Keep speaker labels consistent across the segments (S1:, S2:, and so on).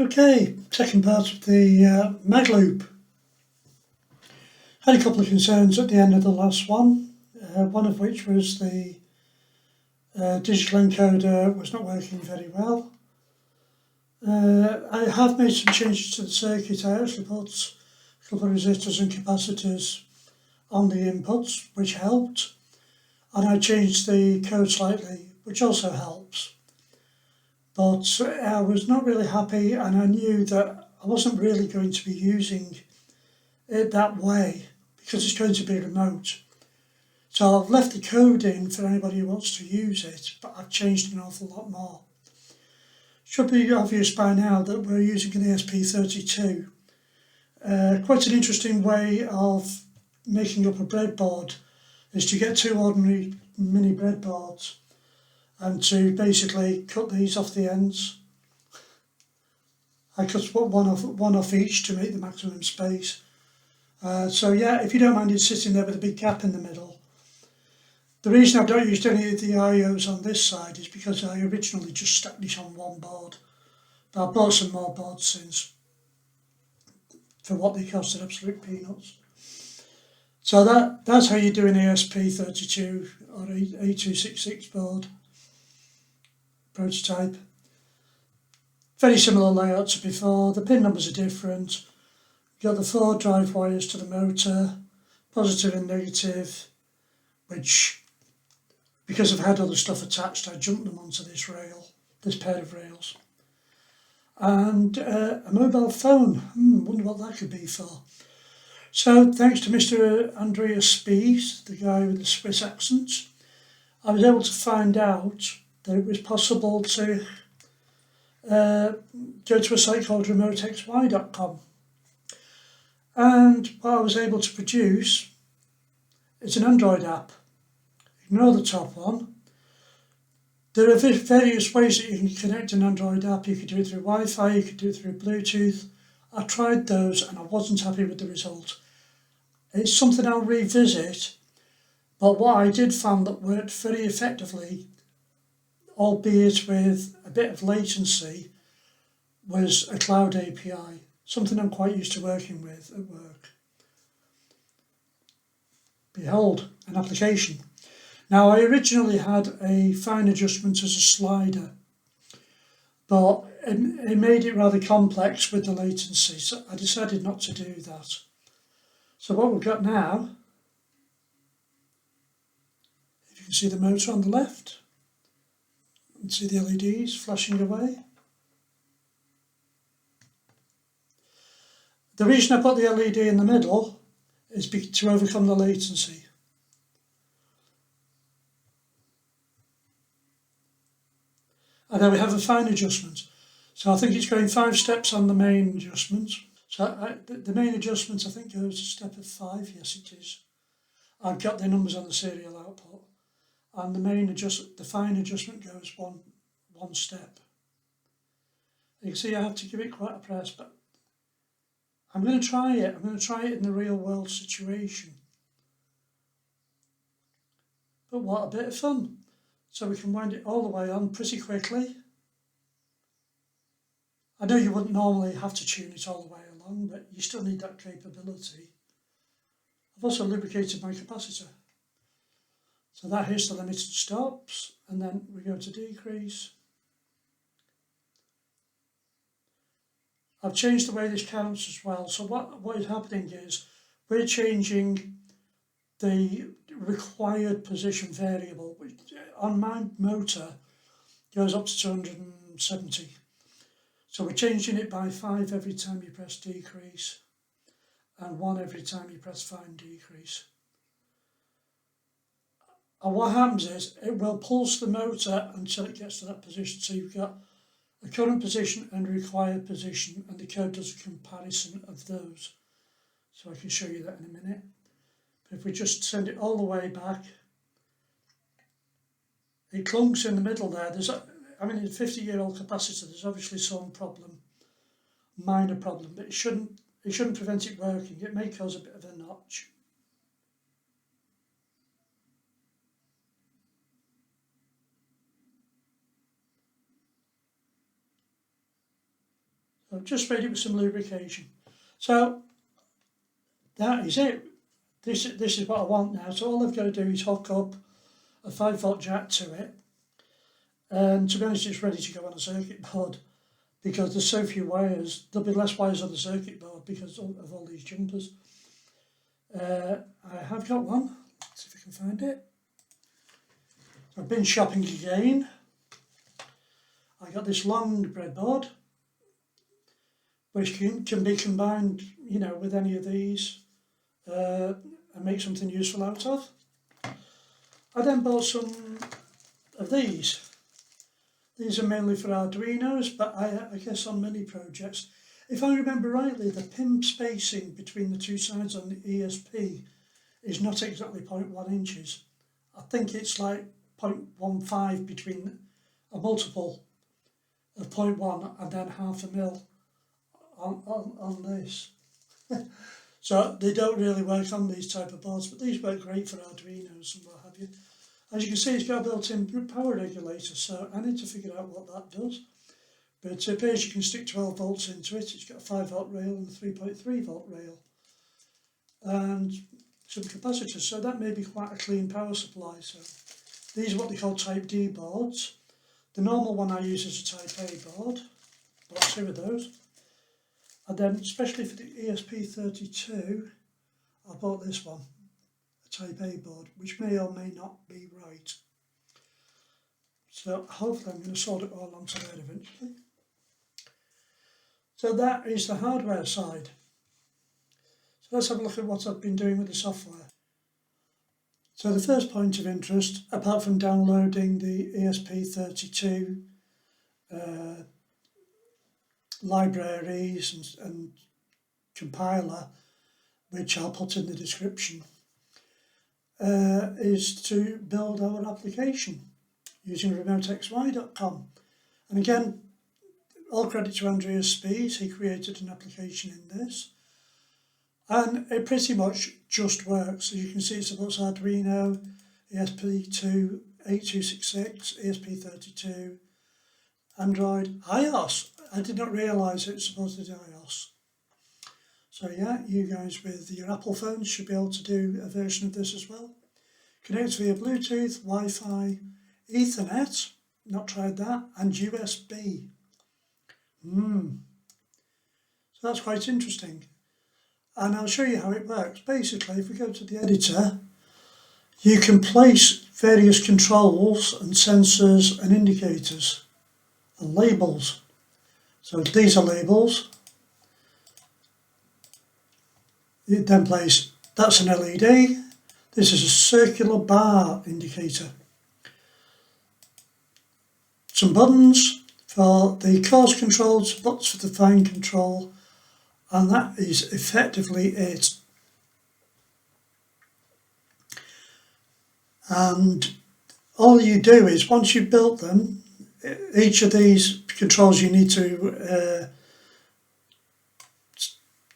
S1: Okay, second part of the mag loop. Had a couple of concerns at the end of the last one, one of which was the digital encoder was not working very well. I have made some changes to the circuit. I actually put a couple of resistors and capacitors on the inputs, which helped, and I changed the code slightly, which also helps. But I was not really happy, and I knew that I wasn't really going to be using it that way because it's going to be remote. So I've left the code in for anybody who wants to use it, but I've changed an awful lot more. Should be obvious by now that we're using an ESP32. Quite an interesting way of making up a breadboard is to get two ordinary mini breadboards and to basically cut these off the ends. I cut one off each to make the maximum space. So yeah, if you don't mind it sitting there with a big gap in the middle. The reason I've not used any of the IOs on this side is because I originally just stuck this on one board. But I bought some more boards since. For what they cost, are absolute peanuts. So that's how you do an ESP32 or A266 board prototype. Very similar layout to before. The pin numbers are different. You've got the 4 drive wires to the motor, positive and negative, which, because I've had other stuff attached, I jumped them onto this pair of rails. And a mobile phone. Wonder what that could be for. So thanks to Mr. Andreas Spies, the guy with the Swiss accent, I was able to find out that it was possible to go to a site called remotexy.com. And what I was able to produce is an Android app. Ignore the top one. There are various ways that you can connect an Android app. You could do it through Wi-Fi, you could do it through Bluetooth. I tried those and I wasn't happy with the result. It's something I'll revisit, but what I did find that worked very effectively, albeit with a bit of latency, was a cloud API, something I'm quite used to working with at work. Behold, an application. Now, I originally had a fine adjustment as a slider, but it made it rather complex with the latency, so I decided not to do that. So what we've got now, if you can see the motor on the left, and see the LEDs flashing away. The reason I put the LED in the middle is to overcome the latency. And then we have a fine adjustment. So I think it's going 5 steps on the main adjustment. So the main adjustment I think goes a step of 5, yes it is. I've got the numbers on the serial output. And the fine adjustment goes one step. You can see I have to give it quite a press, but I'm going to try it. I'm going to try it in the real world situation. But what a bit of fun. So we can wind it all the way on pretty quickly. I know you wouldn't normally have to tune it all the way along, but you still need that capability. I've also lubricated my capacitor. So that hits the limited stops, and then we go to decrease. I've changed the way this counts as well. So what is happening is we're changing the required position variable, which on my motor goes up to 270. So we're changing it by 5 every time you press decrease and 1 every time you press fine decrease. And what happens is it will pulse the motor until it gets to that position. So you've got a current position and a required position, and the code does a comparison of those. So I can show you that in a minute. But if we just send it all the way back, it clunks in the middle there. There's a 50-year-old capacitor, there's obviously some problem, minor problem, but it shouldn't prevent it working. It may cause a bit of a notch. I've just sprayed it with some lubrication. So that is it. This is what I want now. So all I've got to do is hook up a 5-volt jack to it. And to be honest, it's ready to go on a circuit board because there's so few wires. There'll be less wires on the circuit board because of all these jumpers. I have got one. Let's see if I can find it. I've been shopping again. I got this long breadboard, which can be combined, you know, with any of these and make something useful out of. I then bought some of these. These are mainly for Arduinos, but I guess on many projects. If I remember rightly, the pin spacing between the two sides on the ESP is not exactly 0.1 inches. I think it's like 0.15 between a multiple of 0.1 and then 0.5 mil on this. So they don't really work on these type of boards, but these work great for Arduinos and what have you. As you can see, it's got a built-in power regulator, so I need to figure out what that does. But it appears you can stick 12 volts into it. It's got a 5-volt rail and a 3.3 volt rail. And some capacitors, so that may be quite a clean power supply. So these are what they call Type D boards. The normal one I use is a Type A board. Bought 2 of those. And then, especially for the ESP32, I bought this one, a Type A board, which may or may not be right. So hopefully I'm going to sort it all onto there eventually. So that is the hardware side. So let's have a look at what I've been doing with the software. So the first point of interest, apart from downloading the ESP32 libraries and compiler, which I'll put in the description, is to build our application using remotexy.com. And again, all credit to Andreas Spies, he created an application in this. And it pretty much just works. As you can see, it supports Arduino, ESP2, 8266, ESP32, Android, iOS. I did not realise it supported iOS. So yeah, you guys with your Apple phones should be able to do a version of this as well. Connects via Bluetooth, Wi-Fi, Ethernet, not tried that, and USB. So that's quite interesting. And I'll show you how it works. Basically, if we go to the editor, you can place various controls and sensors and indicators and labels. So these are labels. You then place, that's an LED. This is a circular bar indicator. Some buttons for the coarse control, buttons for the fine control, and that is effectively it. And all you do is, once you've built them, each of these controls you need to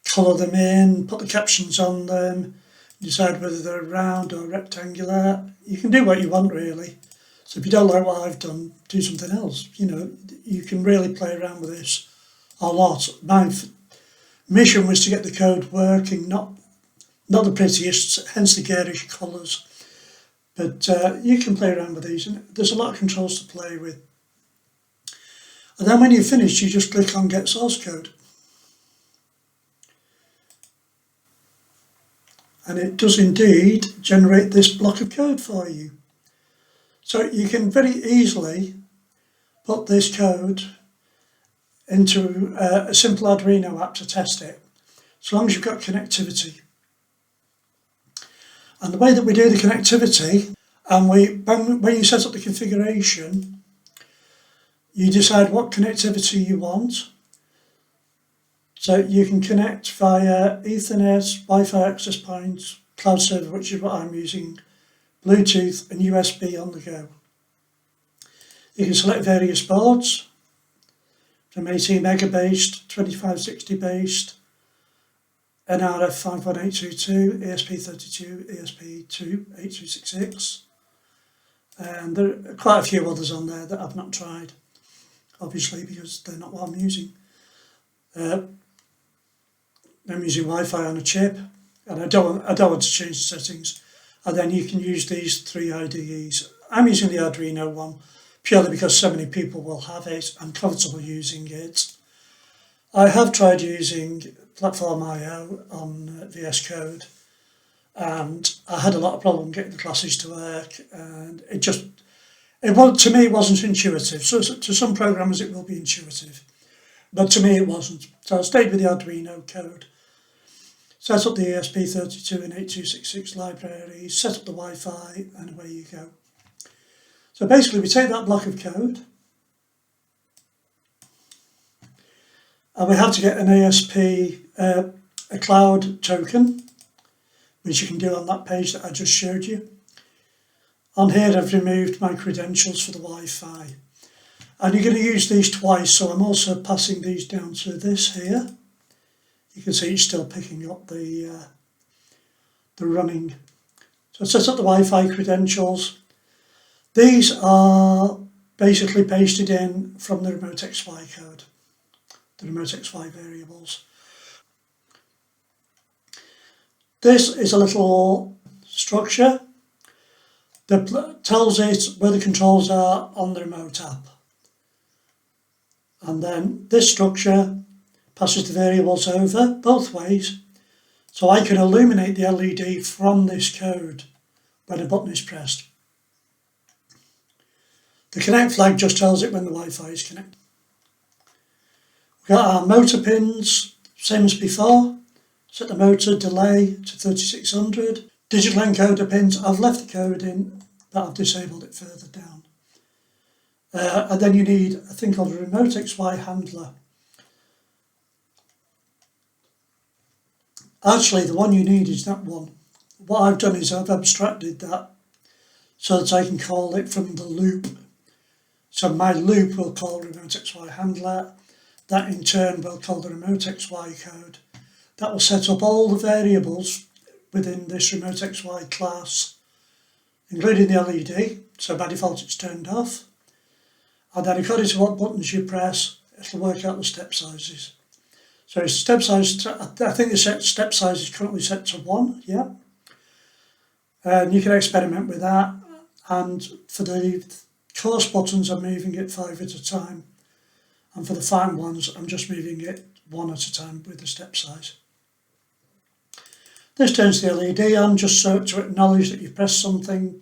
S1: colour them in, put the captions on them, decide whether they're round or rectangular. You can do what you want really. So if you don't like what I've done, do something else. You know, you can really play around with this a lot. My mission was to get the code working, not the prettiest, hence the garish colours. But you can play around with these, and there's a lot of controls to play with. And then when you're finished, you just click on Get Source Code. And it does indeed generate this block of code for you. So you can very easily put this code into a simple Arduino app to test it, as long as you've got connectivity. And the way that we do the connectivity, and when you set up the configuration, you decide what connectivity you want. So you can connect via Ethernet, Wi-Fi access points, cloud server, which is what I'm using, Bluetooth and USB on the go. You can select various boards, from 18 mega based, 2560 based, NRF 51822, ESP32, ESP2, 8266, and there are quite a few others on there that I've not tried, obviously, because they're not what I'm using. I'm using Wi-Fi on a chip, and I don't want to change the settings. And then you can use these 3 IDEs. I'm using the Arduino one purely because so many people will have it. I'm comfortable using it. I have tried using Platform IO on VS Code, and I had a lot of problem getting the classes to work, and to me it wasn't intuitive. So to some programmers it will be intuitive, but to me it wasn't. So I stayed with the Arduino code, set up the ESP32 and 8266 libraries, set up the Wi-Fi, and away you go. So basically we take that block of code, and we have to get an ASP, a cloud token, which you can do on that page that I just showed you. On here I've removed my credentials for the Wi-Fi. And you're going to use these twice, so I'm also passing these down to this here. You can see it's still picking up the running. So I set up the Wi-Fi credentials. These are basically pasted in from the remote XY code, the remote XY variables. This is a little structure that tells it where the controls are on the remote app. And then this structure passes the variables over both ways, so I can illuminate the LED from this code when a button is pressed. The connect flag just tells it when the Wi-Fi is connected. We've got our motor pins, same as before. Set the motor delay to 3600. Digital encoder pins, I've left the code in, but I've disabled it further down. And then you need a thing called a remote XY handler. Actually, the one you need is that one. What I've done is I've abstracted that so that I can call it from the loop. So my loop will call remote XY handler. That in turn will call the remote XY code. That will set up all the variables within this remote XY class, including the LED. So by default it's turned off. And then according to what buttons you press, it'll work out the step sizes. So step size, I think the step size is currently set to 1, yeah. And you can experiment with that. And for the coarse buttons, I'm moving it 5 at a time. And for the fine ones, I'm just moving it 1 at a time with the step size. This turns the LED on just so to acknowledge that you've pressed something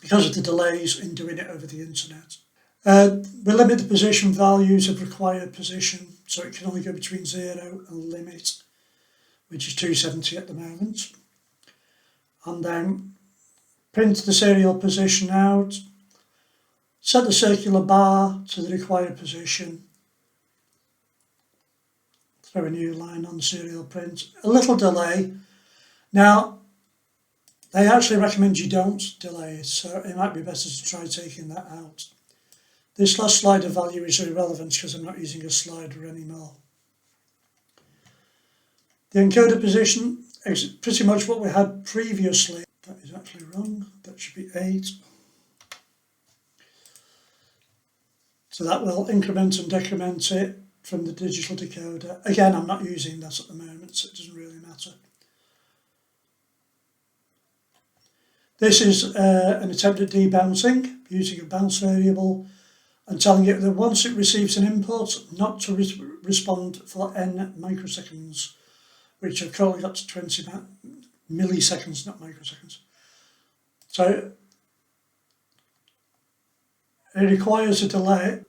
S1: because of the delays in doing it over the internet. We limit the position values of required position, so it can only go between 0 and limit, which is 270 at the moment. And then print the serial position out, set the circular bar to the required position, throw a new line on serial print, a little delay. Now, they actually recommend you don't delay it, so it might be better to try taking that out. This last slider value is irrelevant because I'm not using a slider anymore. The encoder position is pretty much what we had previously. That is actually wrong, that should be 8. So that will increment and decrement it from the digital decoder. Again, I'm not using that at the moment, so it doesn't really matter. This is an attempt at debouncing using a bounce variable and telling it that once it receives an input, not to respond for n microseconds, which I've currently got to 20 milliseconds, not microseconds. So it requires a delay.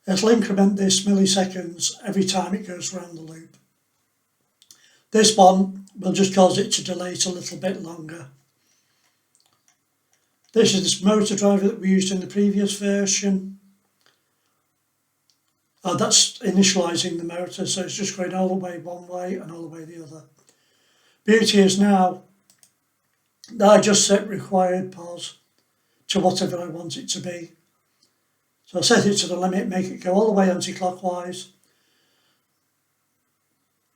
S1: It'll increment this milliseconds every time it goes around the loop. This one will just cause it to delay it a little bit longer. This is this motor driver that we used in the previous version. That's initializing the motor, so it's just going all the way one way and all the way the other. Beauty is now that I just set required pause to whatever I want it to be. So I set it to the limit, make it go all the way anti-clockwise.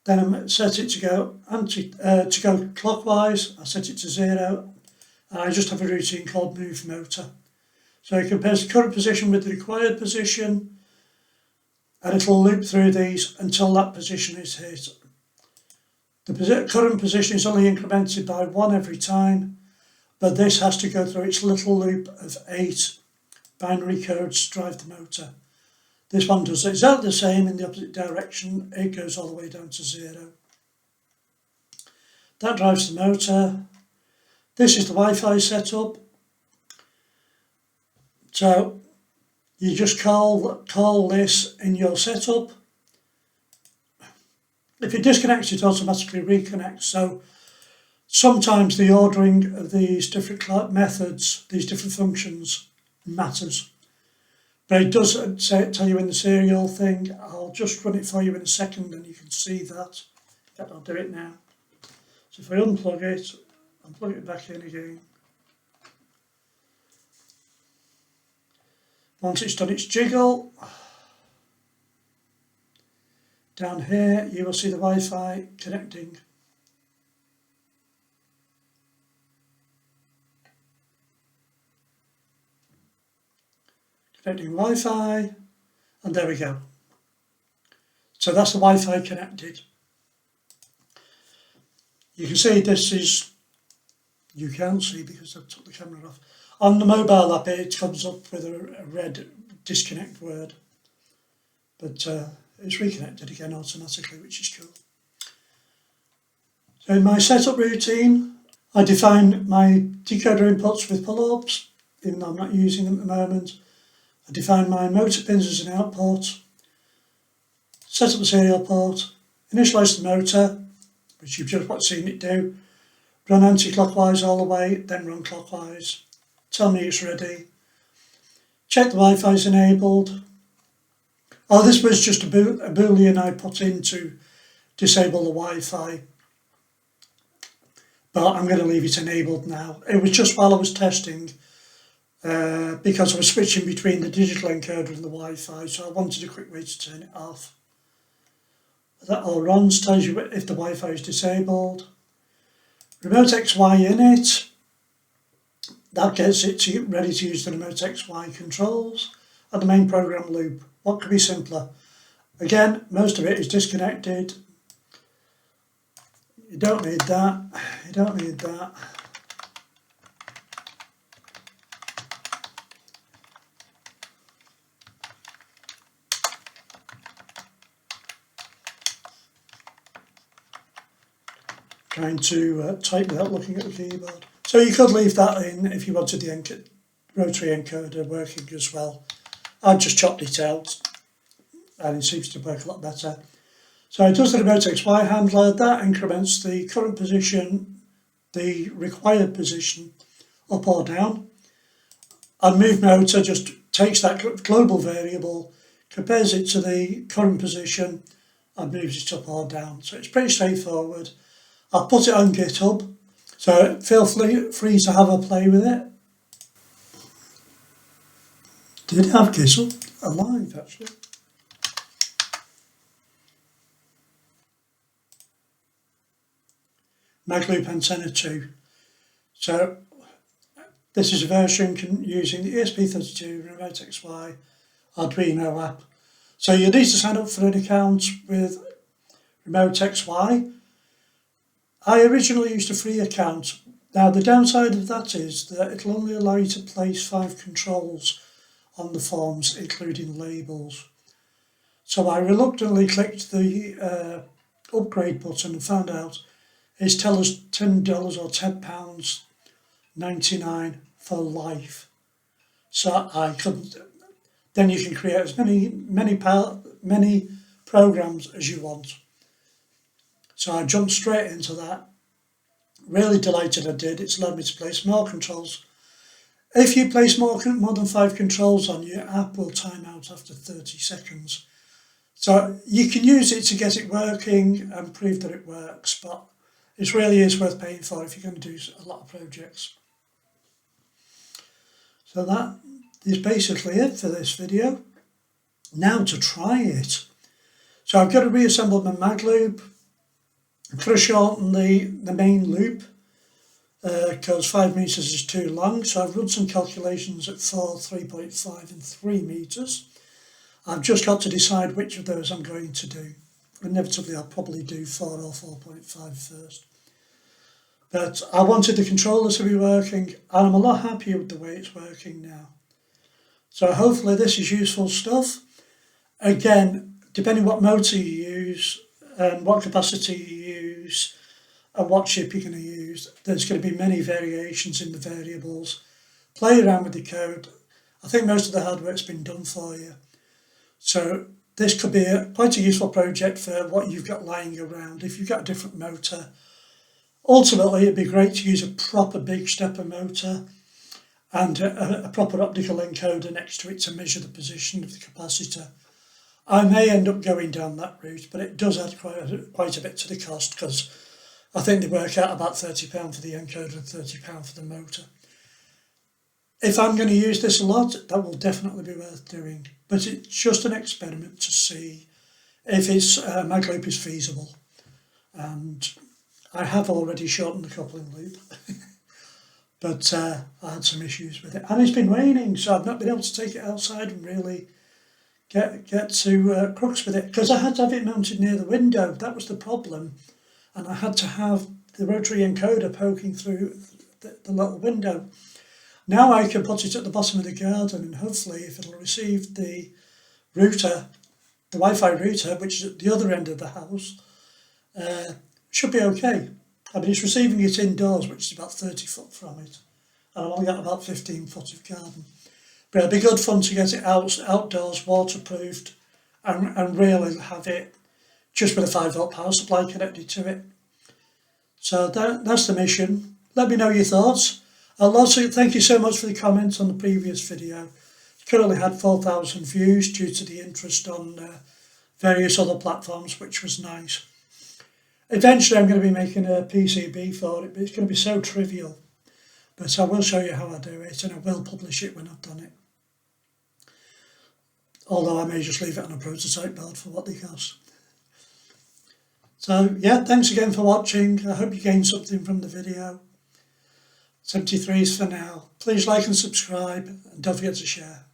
S1: Then I set it to go clockwise. I set it to 0. And I just have a routine called move motor. So it compares the current position with the required position. and it'll loop through these until that position is hit. The current position is only incremented by 1 every time, but this has to go through its little loop of 8 binary codes to drive the motor. This one does exactly the same in the opposite direction. It goes all the way down to 0. That drives the motor. This is the Wi-Fi setup. So you just call this in your setup. If you disconnect, it automatically reconnects. So sometimes the ordering of these different methods, these different functions, matters. But it does tell you in the serial thing. I'll just run it for you in a second and you can see that. In fact, I'll do it now. So if I unplug it and plug it back in again. Once it's done its jiggle, down here you will see the Wi-Fi connecting. Connecting Wi-Fi, and there we go. So that's the Wi-Fi connected. You can see this is, you can't see because I took the camera off. On the mobile app it comes up with a red disconnect word, but it's reconnected again automatically, which is cool. So in my setup routine, I define my decoder inputs with pull-ups, even though I'm not using them at the moment. I define my motor pins as an output, set up the serial port, initialise the motor, which you've just seen it do, run anti-clockwise all the way, then run clockwise, tell me it's ready, check the Wi-Fi is enabled. Oh, this was just a boolean I put in to disable the Wi-Fi, but I'm going to leave it enabled now. It was just while I was testing, because I was switching between the digital encoder and the Wi-Fi, so I wanted a quick way to turn it off. That all runs, tells you if the Wi-Fi is disabled. Remote XY init, that gets it ready to use the remote XY controls, and the main program loop. What could be simpler? Again, most of it is disconnected. You don't need that, you don't need that. Trying to type without looking at the keyboard. So you could leave that in if you wanted the rotary encoder working as well. I've just chopped it out and it seems to work a lot better. So it does the remote XY handler, that increments the current position, the required position, up or down. And move motor just takes that global variable, compares it to the current position and moves it up or down. So it's pretty straightforward. I'll put it on GitHub, so feel free to have a play with it. Did have GitHub alive actually. Magloop Antenna 2. So this is a version using the ESP32 Remote XY Arduino app. So you need to sign up for an account with Remote XY. I originally used a free account. Now the downside of that is that it'll only allow you to place 5 controls on the forms, including labels. So I reluctantly clicked the upgrade button and found out it's tell us $10 or £10.99 for life. So I couldn't. Then you can create as many programs as you want. So I jumped straight into that. Really delighted I did. It's allowed me to place more controls. If you place more than 5 controls on, your app will time out after 30 seconds. So you can use it to get it working and prove that it works, but it really is worth paying for if you're going to do a lot of projects. So that is basically it for this video. Now to try it. So I've got to reassemble my mag loop. I'm going to shorten the main loop because 5 meters is too long. So I've run some calculations at 4, 3.5 and 3 meters. I've just got to decide which of those I'm going to do. Inevitably, I'll probably do 4 or 4.5 first. But I wanted the controller to be working, and I'm a lot happier with the way it's working now. So hopefully this is useful stuff. Again, depending what motor you use and what capacity you use and what chip you're going to use, there's going to be many variations in the variables. Play around with the code. I think most of the hard work's been done for you. So this could be quite a useful project for what you've got lying around. If you've got a different motor, ultimately it'd be great to use a proper big stepper motor and a proper optical encoder next to it to measure the position of the capacitor. I may end up going down that route, but it does add quite a bit to the cost, because I think they work out about £30 for the encoder and £30 for the motor. If I'm going to use this a lot, that will definitely be worth doing. But it's just an experiment to see if my loop is feasible. And I have already shortened the coupling loop, but I had some issues with it. And it's been raining, so I've not been able to take it outside and really get to crux with it, because I had to have it mounted near the window. That was the problem. And I had to have the rotary encoder poking through the little window. Now I can put it at the bottom of the garden, and hopefully if it'll receive the router, the Wi-Fi router, which is at the other end of the house, should be okay. I mean, it's receiving it indoors, which is about 30 foot from it, and I've only got about 15 foot of garden. But it'll be good fun to get it outdoors, waterproofed, and really have it just with a 5 volt power supply connected to it. So that's the mission. Let me know your thoughts. I'll also thank you so much for the comments on the previous video. It currently had 4,000 views due to the interest on various other platforms, which was nice. Eventually I'm going to be making a PCB for it, but it's going to be so trivial. But I will show you how I do it, and I will publish it when I've done it. Although I may just leave it on a prototype board for what they cost. So yeah, thanks again for watching. I hope you gained something from the video. 73s for now. Please like and subscribe, and don't forget to share.